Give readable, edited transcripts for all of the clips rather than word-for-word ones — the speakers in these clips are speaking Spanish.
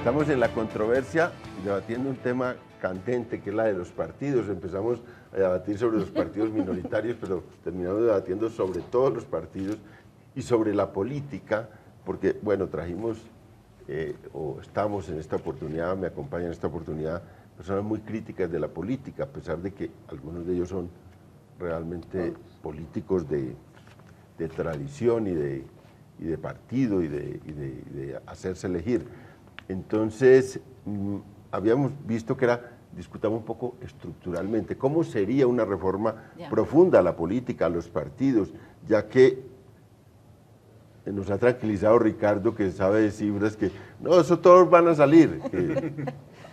Estamos en la controversia debatiendo un tema candente que es la de los partidos. Empezamos a debatir sobre los partidos minoritarios, pero terminamos debatiendo sobre todos los partidos y sobre la política, porque, bueno, trajimos, o estamos en esta oportunidad, me acompañan en esta oportunidad, personas muy críticas de la política, a pesar de que algunos de ellos son realmente políticos de tradición y de partido y de hacerse elegir. Entonces, habíamos visto que discutamos un poco estructuralmente, cómo sería una reforma profunda a la política, a los partidos, ya que nos ha tranquilizado Ricardo, que sabe de cifras, que no, eso todos van a salir.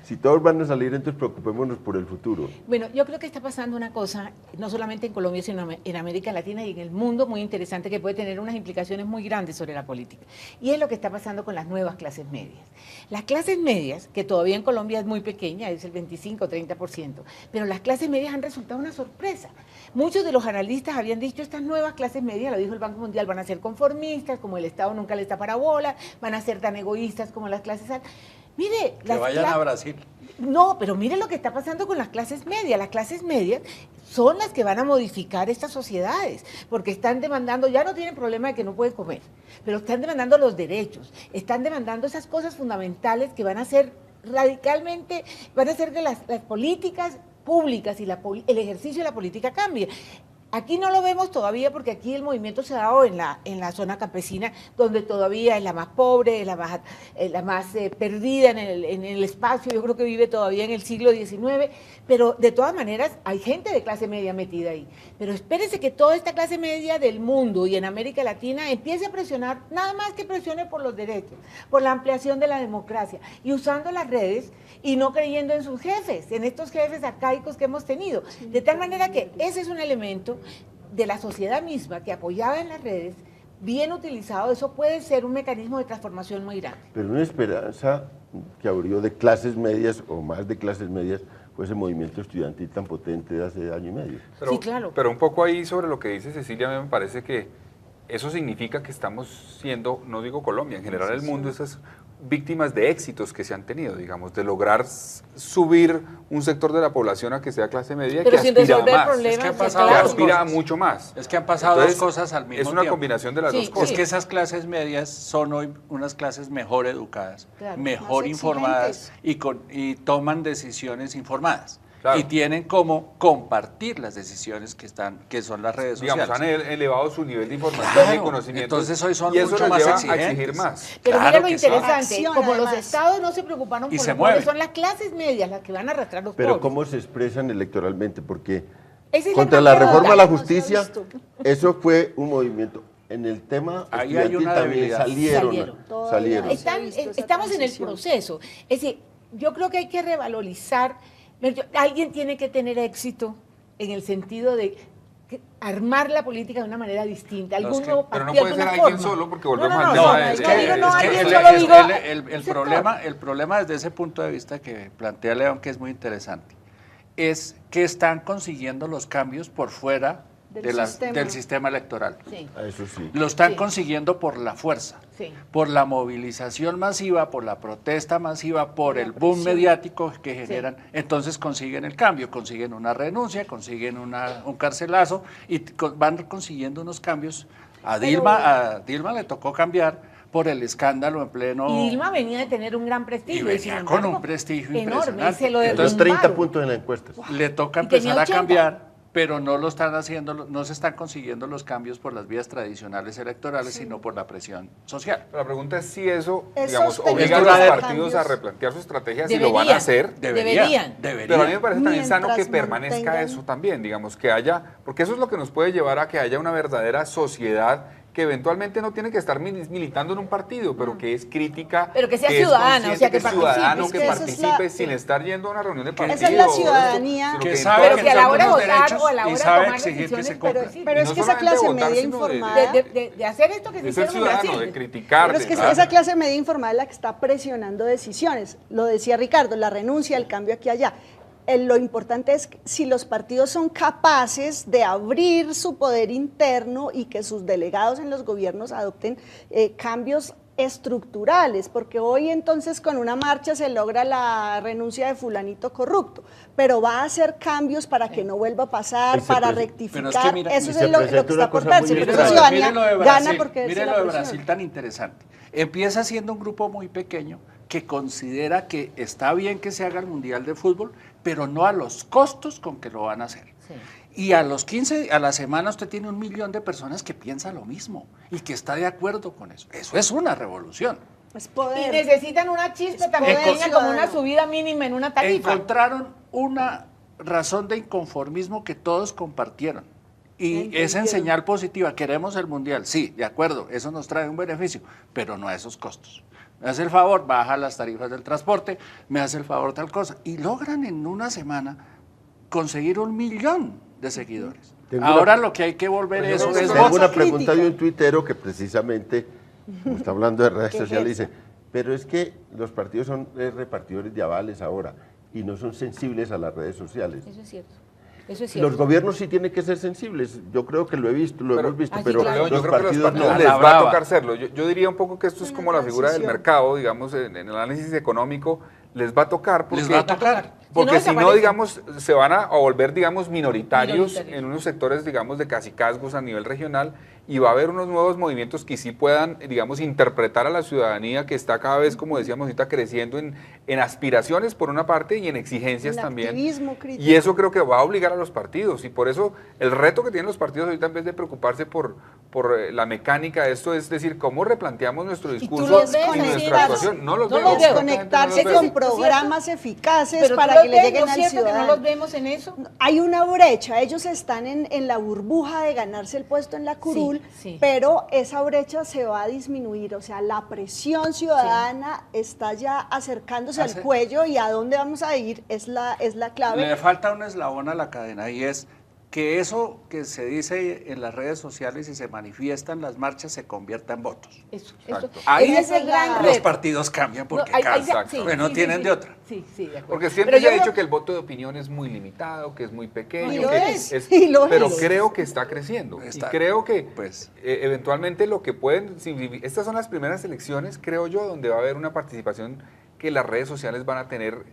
Si todos van a salir, entonces preocupémonos por el futuro. Bueno, yo creo que está pasando una cosa, no solamente en Colombia, sino en América Latina y en el mundo, muy interesante, que puede tener unas implicaciones muy grandes sobre la política. Y es lo que está pasando con las nuevas clases medias. Las clases medias, que todavía en Colombia es muy pequeña, es el 25-30%, pero las clases medias han resultado una sorpresa. Muchos de los analistas habían dicho, estas nuevas clases medias, lo dijo el Banco Mundial, van a ser conformistas, como el Estado nunca les da para bola, van a ser tan egoístas como las clases altas. Mire, que vayan a Brasil. No, pero mire lo que está pasando con las clases medias. Las clases medias son las que van a modificar estas sociedades, porque están demandando, ya no tienen problema de que no pueden comer, pero están demandando los derechos, están demandando esas cosas fundamentales que van a ser radicalmente, van a hacer que las políticas públicas y el ejercicio de la política cambie. Aquí no lo vemos todavía porque aquí el movimiento se ha dado en la zona campesina, donde todavía es la más pobre, es la más perdida en el espacio. Yo creo que vive todavía en el siglo XIX, pero de todas maneras hay gente de clase media metida ahí. Pero espérese que toda esta clase media del mundo y en América Latina empiece a presionar, nada más que presione por los derechos, por la ampliación de la democracia y usando las redes y no creyendo en sus jefes, en estos jefes arcaicos que hemos tenido. De tal manera que ese es un elemento de la sociedad misma que apoyada en las redes, bien utilizado, eso puede ser un mecanismo de transformación muy grande. Pero una esperanza que abrió de clases medias o más de clases medias fue ese movimiento estudiantil tan potente de hace año y medio. Pero, sí, claro. Pero un poco ahí sobre lo que dice Cecilia, me parece que eso significa que estamos siendo, no digo Colombia, en general el mundo, esas víctimas de éxitos que se han tenido, digamos, de lograr subir un sector de la población a que sea clase media, pero que aspira a más, problemas, que han pasado que dos aspira a cosas. mucho más. Es que han pasado Entonces, dos cosas al mismo tiempo. Es una combinación de las dos cosas. Es que esas clases medias son hoy unas clases mejor educadas, claro, mejor informadas y toman decisiones informadas. Claro. Y tienen como compartir las decisiones que son las redes sociales. Digamos, han elevado su nivel de información Claro, y conocimiento. entonces hoy son y eso mucho les más lleva exigentes. a exigir más. Pero Claro mira lo que sí. interesante, Acción, como los además. estados no se preocuparon Y por se los pobres, mueven. son las clases medias las que van a arrastrar los Pero pobres. ¿cómo se expresan electoralmente? Porque Esa es contra gran la reforma a pregunta. la hemos justicia, visto. eso fue un movimiento. En el tema Ahí hay estudiantil una también debilidad. Salieron. Todavía Están- no se ha visto esa estamos en el transición. proceso. Es decir, yo creo que hay que revalorizar. Alguien tiene que tener éxito en el sentido de armar la política de una manera distinta. Los Algún que- nuevo pero no partido, puede ser alguna alguien forma. solo, porque volvemos no, al no, tema no, de- es que digo, no, Es que alguien el- solo es- digo, el sector. problema desde ese punto de vista que plantea León, que es muy interesante, es que están consiguiendo los cambios por fuera del sistema electoral. Sí, Eso sí. Lo están Sí. consiguiendo por la fuerza, sí. por la movilización masiva, por la protesta masiva, por el boom mediático que generan. Entonces consiguen el cambio, consiguen una renuncia, consiguen un carcelazo y van consiguiendo unos cambios. A Dilma le tocó cambiar por el escándalo en pleno... Y Dilma venía de tener un gran Y prestigio. venía sin con embargo, un prestigio enorme, y impresionante. se lo Entonces derrumbaron. 30 puntos en la encuesta. Le toca Y tenía empezar a 80. cambiar, pero no lo están haciendo, no se están consiguiendo los cambios por las vías tradicionales electorales, sino por la presión social. Pero la pregunta es si eso, Esos digamos, pequeños obliga a los cambios partidos a replantear su estrategia, si lo van a hacer. Deberían. Pero a mí me parece también sano que Mientras permanezca mantengan- eso también, digamos, que haya, porque eso es lo que nos puede llevar a que haya una verdadera sociedad que eventualmente no tiene que estar militando en un partido, pero que es crítica, Pero que sea es ciudadana, o sea, que consciente, es ciudadano, participe. que Es que esa es participe la- sin estar yendo a una reunión de Esa partido. es la ciudadanía. sino Que en sabe todas Pero que que a la son hora de unos votar derechos o a la y hora de sabe tomar exigir que se decisiones, cumplan. sí, Pero Y es no que esa solamente clase votar, media sino de- informada... de hacer esto que se de ser hicieron en ciudadano, Brasil. de criticar. Pero es que claro. esa clase media informada es la que está presionando decisiones. Lo decía Ricardo, la renuncia, el cambio aquí y allá. Lo importante es que si los partidos son capaces de abrir su poder interno y que sus delegados en los gobiernos adopten cambios estructurales, porque hoy entonces con una marcha se logra la renuncia de fulanito corrupto, pero va a hacer cambios para que no vuelva a pasar, para rectificar, pero es que mira, eso y es se lo que presenta está una por cosa verse, muy pero extraña. la ciudadanía Mire lo de gana Brasil, porque mire es lo la de presión. Brasil tan interesante. Empieza siendo un grupo muy pequeño que considera que está bien que se haga el Mundial de Fútbol, pero no a los costos con que lo van a hacer. Sí. Y a los 15, a la semana usted tiene 1 millón de personas que piensa lo mismo y que está de acuerdo con eso. Eso es una revolución. Es Y poder. necesitan una chispa tan poder pequeña como una ciudadano. subida mínima en una tarifa. Encontraron una razón de inconformismo que todos compartieron. Y es en Entendieron. señal positiva. Queremos el Mundial. Sí, de acuerdo, eso nos trae un beneficio, pero no a esos costos. Me hace el favor, baja las tarifas del transporte, me hace el favor tal cosa. Y logran en una semana conseguir 1 millón de seguidores. Tengo Ahora una- lo que hay que volver Pero eso eso es es Tengo votos. una crítica. pregunta de un tuitero que precisamente, como está hablando de redes Que sociales, ejerza. dice, pero es que los partidos son repartidores de avales ahora y no son sensibles a las redes sociales. Eso es cierto. Eso es cierto. Los gobiernos sí tienen que ser sensibles, yo creo que lo he visto, lo Pero- hemos visto, Ah, sí, pero claro. León, yo los creo que los partidos partidos no. les La va a brava. tocar hacerlo. Yo diría un poco que esto es Una como la figura del transición. mercado, digamos, en el análisis económico, les va a tocar porque, Les va a tocar. porque Si no si no, desaparecen. digamos, se van a volver, digamos, minoritarios Minoritarios. en unos sectores, digamos, de cacicazgos a nivel regional y va a haber unos nuevos movimientos que sí puedan, digamos, interpretar a la ciudadanía que está cada vez, como decíamos ahorita, creciendo en aspiraciones por una parte y en exigencias En también. activismo crítico. Y eso creo que va a obligar a los partidos y por eso el reto que tienen los partidos ahorita en vez de preocuparse por la mecánica de esto es decir, cómo replanteamos nuestro tú discurso los ves y así, nuestra Lars. actuación. No los No veo. los veo. Desconectarse no los con veo. programas eficaces Pero para tú que los le ves, lleguen ¿no es al cierto que no ciudadano. los vemos en eso? Hay una brecha, ellos están en la burbuja de ganarse el puesto en la curul, sí. pero esa brecha se va a disminuir, o sea, la presión ciudadana está ya acercándose al Hace- cuello y a dónde vamos a ir es la clave. Le falta un eslabón a la cadena y es que eso que se dice en las redes sociales y se manifiesta en las marchas se convierta en votos. Eso. Exacto. Ahí ese es el gran Los reto. partidos cambian porque No, ahí cansan. ya- Exacto. Bueno, tienen de otra. Sí, sí, de acuerdo. Porque siempre Pero se ha yo dicho creo- que el voto de opinión es muy limitado, que es muy pequeño, Y lo que es, y lo pero es. creo que está creciendo. Está- y creo que pues. eventualmente lo que pueden, estas son las primeras elecciones, creo yo, donde va a haber una participación que las redes sociales van a tener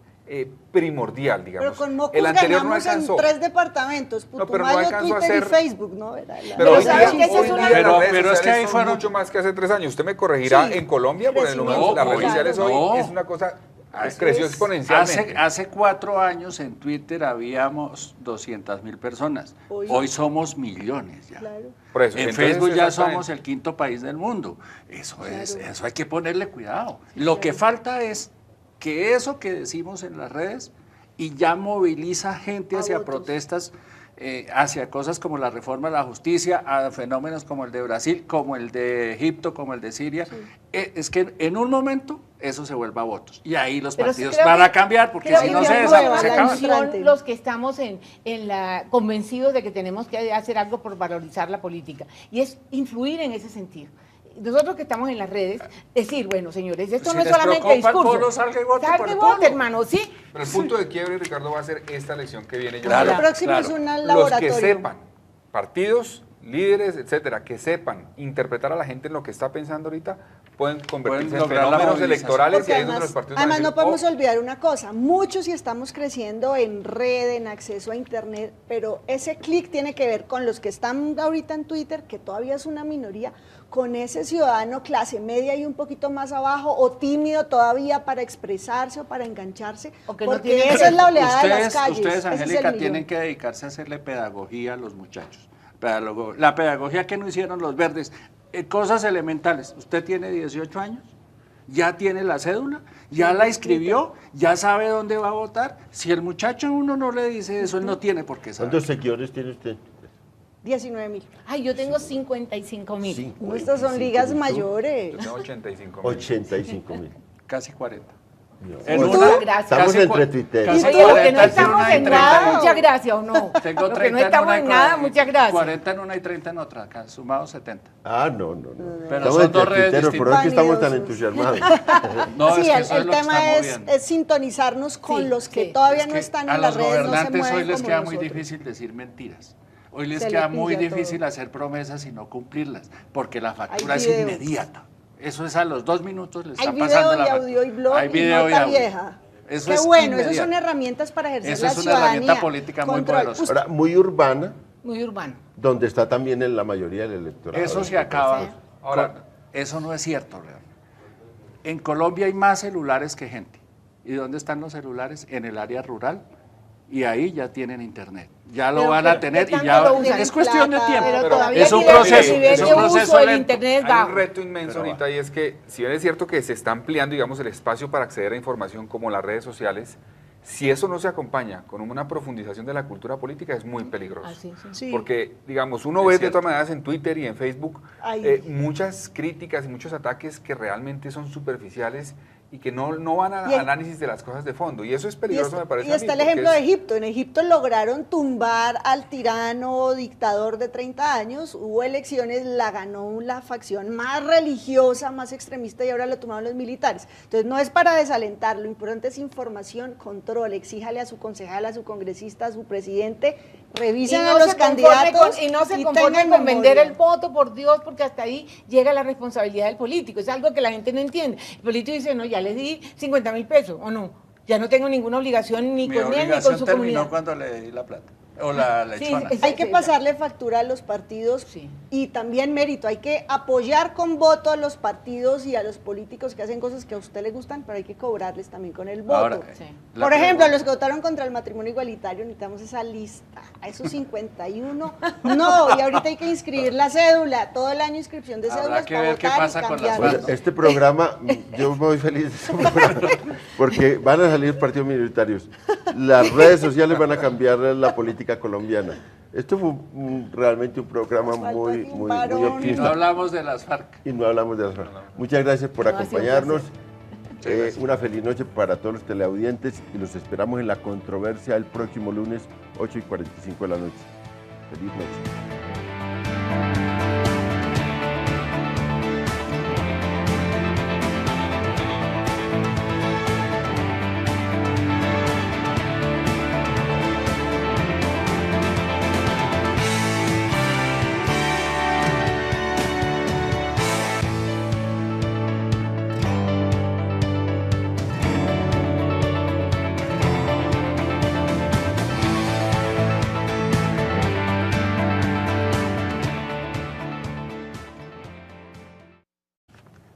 primordial, digamos. Pero con Mocus el anterior no ganamos en alcanzó. 3 departamos, No, pero no Putumayo, alcanzó a Twitter y ser- Facebook, ¿no? Era la- Pero hoy ¿sabes día, qué? Esa hoy es una- día las Pero- redes pero es que sociales ahí son fueron- mucho más que hace 3 años. Usted me corregirá, Sí, en Colombia, por el número, crecimiento, las redes sociales claro. hoy No. es una cosa, Así creció es. exponencialmente. Hace 4 años en Twitter habíamos 200,000 personas. Hoy- Hoy somos millones ya. Claro. Por eso, En entonces, Facebook ya exactamente. somos el 5.º país del mundo. Eso es, Claro. eso hay que ponerle cuidado. Lo que falta es que eso que decimos en las redes y ya moviliza gente A hacia votos. protestas, hacia cosas como la reforma de la justicia, a fenómenos como el de Brasil, como el de Egipto, como el de Siria. Es que en un momento eso se vuelva a votos. Y ahí los Pero sí partidos creo van que- a cambiar, porque creo si que no se se aprueba aprueba se la acaban. atención. atención los que estamos convencidos de que tenemos que hacer algo por valorizar la política y es influir en ese sentido. Nosotros que estamos en las redes, decir, bueno, señores, esto Si no es les solamente preocupa el discurso. polo, salga y vote por Salga y el vote, polo. hermano, sí. Pero el punto de quiebre, Ricardo, va a ser esta elección que viene. Yo Claro, creo. El próximo claro. es un Los laboratorio. que sepan, partidos, líderes, etcétera, que sepan interpretar a la gente en lo que está pensando ahorita, pueden convertirse en lograr la fenómenos movilización. electorales Porque y ahí es donde los partidos van a además decir, no podemos "Oh, olvidar una cosa, muchos sí estamos creciendo en red, en acceso a internet, pero ese clic tiene que ver con los que están ahorita en Twitter, que todavía es una minoría, con ese ciudadano clase media y un poquito más abajo, o tímido todavía para expresarse o para engancharse, O que no porque tiene- esa es la oleada de las calles. Ustedes, ese es el Angélica, millón. tienen que dedicarse a hacerle pedagogía a los muchachos. La pedagogía que no hicieron los verdes, cosas elementales. Usted tiene 18 años, ya tiene la cédula, ya la inscribió, ya sabe dónde va a votar. Si el muchacho a uno no le dice eso, él no tiene por qué saber. ¿Cuántos seguidores tiene usted? 19.000. Ay, yo tengo 55,000. Sí. No, estas son ligas mayores. yo tengo 85.000". 85.000. Casi 40. No. En Muchas una- gracias. Estamos casi entre cua- tuiteros. casi Y tú, que 40 no en estamos una y en 30 nada, en- muchas gracias, ¿o no? Tengo Lo que 30 no en estamos una en y nada, 40, muchas gracias. 40 en una y 30 en otra, acá, sumados 70. Ah, no, no, no. Pero Estamos son entre dos redes tuiteros, por eso es que estamos tan distintas. entusiasmados. No, sí, es que el, eso es el lo que tema está es, moviendo. es sintonizarnos con Sí, los que sí. todavía Es no que están a en las los redes, no se gobernantes mueven hoy les como queda muy nosotros. difícil decir mentiras. Hoy les Se queda le muy pilla difícil todo. hacer promesas y no cumplirlas, porque la factura Hay es video. inmediata. Eso es a los 2 minutos, le Hay está video pasando y la audio y blog Hay y video nota audio. vieja. Eso Qué es bueno, esas inmediato. son herramientas para ejercer Eso la es una ciudadanía. herramienta política muy Control. poderosa. Usted- Ahora, muy urbana, Muy urbano. donde está también en la mayoría del electorado. Eso se acaba. Sí. Ahora- Eso no es cierto, realmente. En Colombia hay más celulares que gente. ¿Y dónde están los celulares? En el área rural. Y ahí ya tienen internet. Ya lo Pero van ¿qué- a tener qué y tanto ya lo usan? es cuestión de tiempo. Pero Pero todavía es un tiene proceso, el nivel es un de proceso uso del lento. internet es Hay bajo. un reto inmenso ahorita y es que, si bien es cierto que se está ampliando, digamos, el espacio para acceder a información como las redes sociales, si eso no se acompaña con una profundización de la cultura política, es muy peligroso. Así, sí. Sí. Porque, digamos, uno Es ve de cierto. todas maneras en Twitter y en Facebook Ay. muchas críticas y muchos ataques que realmente son superficiales y que no van a Y el- análisis de las cosas de fondo. Y eso es Y peligroso, está, me parece. y a está mí, el ejemplo porque de Egipto. En Egipto lograron tumbar al tirano dictador de 30 años. Hubo elecciones, la ganó la facción más religiosa, más extremista y ahora lo tomaron los militares. Entonces no es para desalentar, lo importante es información, control. Exíjale a su concejal, a su congresista, a su presidente, revisen a los candidatos y no se y conformen tengan con vender memoria. el voto, por Dios, porque hasta ahí llega la responsabilidad del político. Es algo que la gente no entiende. El político dice, no, ya le di 50.000 pesos, o no, ya no tengo ninguna obligación ni Mi con él ni con obligación su terminó comunidad. cuando le di la plata. O la Sí, lechona. es- Hay que pasarle factura a los partidos Sí. y también mérito. Hay que apoyar con voto a los partidos y a los políticos que hacen cosas que a usted le gustan, pero hay que cobrarles también con el voto. Ahora, Sí. la Por ejemplo, pregunta- a los que votaron contra el matrimonio igualitario necesitamos esa lista. A esos 51, no, y ahorita hay que inscribir la cédula. Todo el año inscripción de Habrá cédulas que para ver qué votar pasa y con las cambiar. Bueno, bandas. este programa, yo muy feliz de este programa, porque van a salir partidos minoritarios. Las redes sociales van a cambiar la política colombiana. Esto fue realmente un programa Falta muy, aquí un muy, varón. muy Y no optimista. hablamos de las FARC. Y no hablamos de las FARC. Muchas gracias por No, ha sido un acompañarnos. gracias. Una feliz noche para todos los teleaudientes y los esperamos en la controversia el próximo lunes, 8:45 de la noche. Feliz noche.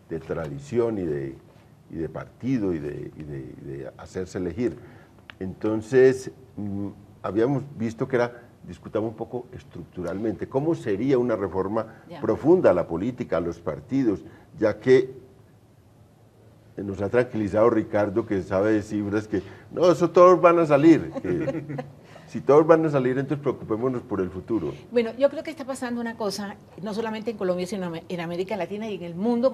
De tradición y de partido y de hacerse elegir. Entonces, habíamos visto que discutamos un poco estructuralmente, cómo sería una reforma Ya. profunda a la política, a los partidos, ya que nos ha tranquilizado Ricardo, que sabe de cifras, que no, eso todos van a salir. Que, si todos van a salir, entonces preocupémonos por el futuro. Bueno, yo creo que está pasando una cosa, no solamente en Colombia, sino en América Latina y en el mundo.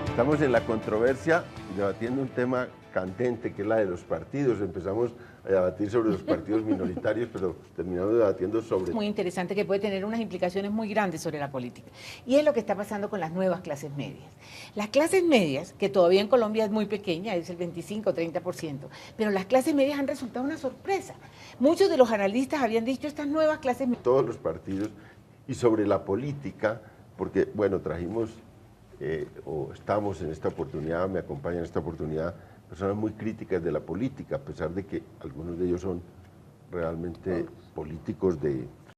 Estamos en la controversia debatiendo un tema candente que es la de los partidos. Empezamos a debatir sobre los partidos minoritarios, pero terminamos debatiendo sobre... Muy interesante que puede tener unas implicaciones muy grandes sobre la política. Y es lo que está pasando con las nuevas clases medias. Las clases medias, que todavía en Colombia es muy pequeña, es el 25-30%, pero las clases medias han resultado una sorpresa. Muchos de los analistas habían dicho estas nuevas clases medias. todos los partidos y sobre la política, porque, bueno, trajimos, o estamos en esta oportunidad, me acompañan en esta oportunidad, personas muy críticas de la política, a pesar de que algunos de ellos son realmente políticos de